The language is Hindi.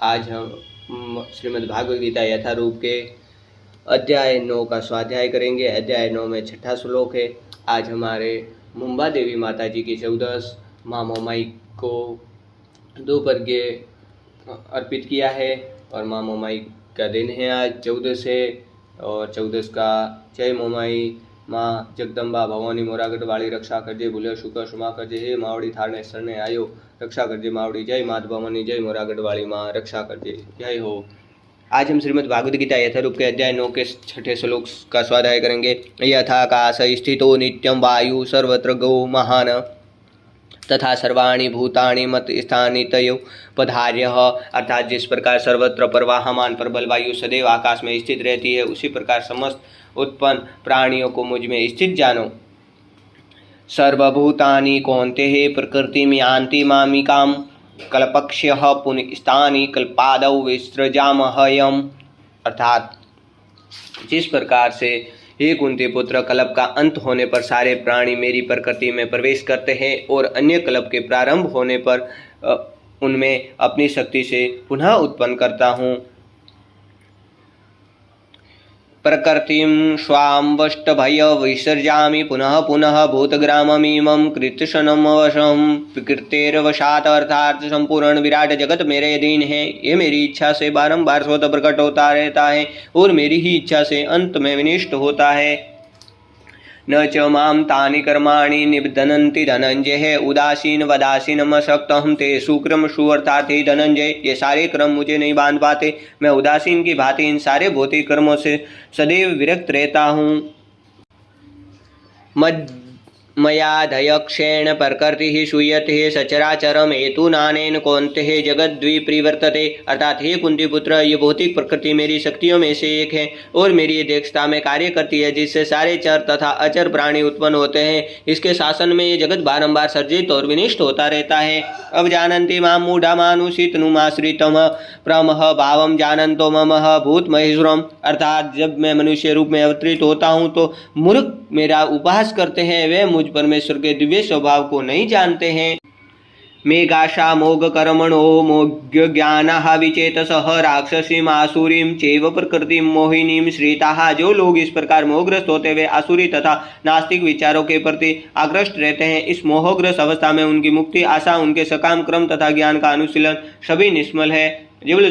आज हम श्रीमद् भागवत गीता यथारूप के अध्याय 9 का स्वाध्याय करेंगे। अध्याय 9 में छठा श्लोक है। आज हमारे मुंबा देवी माता जी की 14 माँ मोमाई को दोपहर अर्पित किया है और माँ मोमाई का दिन है आज 14 है। और 14 का जय मोमाई माँ जगदम्बा भवानी मोरागढ़ वाली रक्षा करजे, भूले शुक्र शुमा करजे, हे मावड़ी थारने शरणे आयो रक्षा करजे मावड़ी, जय मात भवानी जय मोरागढ़ वाली माँ रक्षा करजे, जय हो। आज हम श्रीमद् भागवत गीता यथारूप के अध्याय 9 के छठे श्लोक का स्वाध्याय करेंगे। यथाकाश स्थितो नित्यं वायु सर्वत्र गो महान तथा सर्वाणि भूतानि मत स्थानितयो पधार्यः। अर्थात जिस प्रकार सर्वत्र प्रवाहमान प्रबल वायु सदैव आकाश में स्थित रहती है, उसी प्रकार समस्त उत्पन्न प्राणियों को मुझ में स्थित जानो। सर्वभूतानि कौन्तेय प्रकृतिं यान्ति मामिकां कल्पक्ष्यः पुनस्तानि कल्पादौ विसृजामह्यम्। अर्थात जिस प्रकार से हे कुंती पुत्र, कल्प का अंत होने पर सारे प्राणी मेरी प्रकृति में प्रवेश करते हैं और अन्य कल्प के प्रारंभ होने पर उनमें अपनी शक्ति से पुनः उत्पन्न करता हूँ। प्रकृतिं स्वाम्बष्टभय विसर्जामि पुनः पुनः भूतग्राममिमं कृतशनमवशं विकृतेर्वशात्। अर्थात संपूर्ण विराट जगत मेरे अधीन है। ये मेरी इच्छा से बारंबार स्वतः प्रकट होता रहता है और मेरी ही इच्छा से अंत में विनिष्ट होता है। न च मां तानि कर्माणि निबध्नन्ति धनंजय, उदासीन वदासीनमशक्तहं तेषु क्रमशु। अर्थात हे धनंजय, ये सारे कर्म मुझे नहीं बांध पाते। मैं उदासीन की भांति इन सारे भौतिक कर्मों से सदैव विरक्त रहता हूँ। मयाधयक्षेण प्रकृति सूयते सचराचरम हेतुनानेन कौन्तेय जगद्द्विप्रवर्तते। अर्थात हे कुंती पुत्र, ये भौतिक प्रकृति मेरी शक्तियों में से एक है और मेरी अध्यक्षता में कार्य करती है, जिससे सारे चर तथा अचर प्राणी उत्पन्न होते हैं। इसके शासन में ये जगत बारंबार सर्जित और विनिष्ट होता रहता है। अब जानन्ति मां मूढ़ा मानुषितनुमाश्रितम प्रमह भावम जानन्तो मम भूत महेश्वरम। अर्थात जब मैं मनुष्य रूप में अवतरित होता हूँ तो मूर्ख मेरा उपहास करते हैं, वे मुझ परमेश्वर के दिव्य स्वभाव को नहीं जानते हैं। मेघाशा मोघ कर्मणो मोघ्य ज्ञानः विचेतसः राक्षसीम आसुरीम चैव प्रकृतिम मोहिनीम श्रिताः। जो लोग इस प्रकार मोहग्रस्त होते हुए आसुरी तथा नास्तिक विचारों के प्रति आकृष्ट रहते हैं, इस मोहग्रस्त अवस्था में उनकी मुक्ति आशा, उनके सकाम क्रम तथा ज्ञान का अनुशीलन सभी निष्फल है।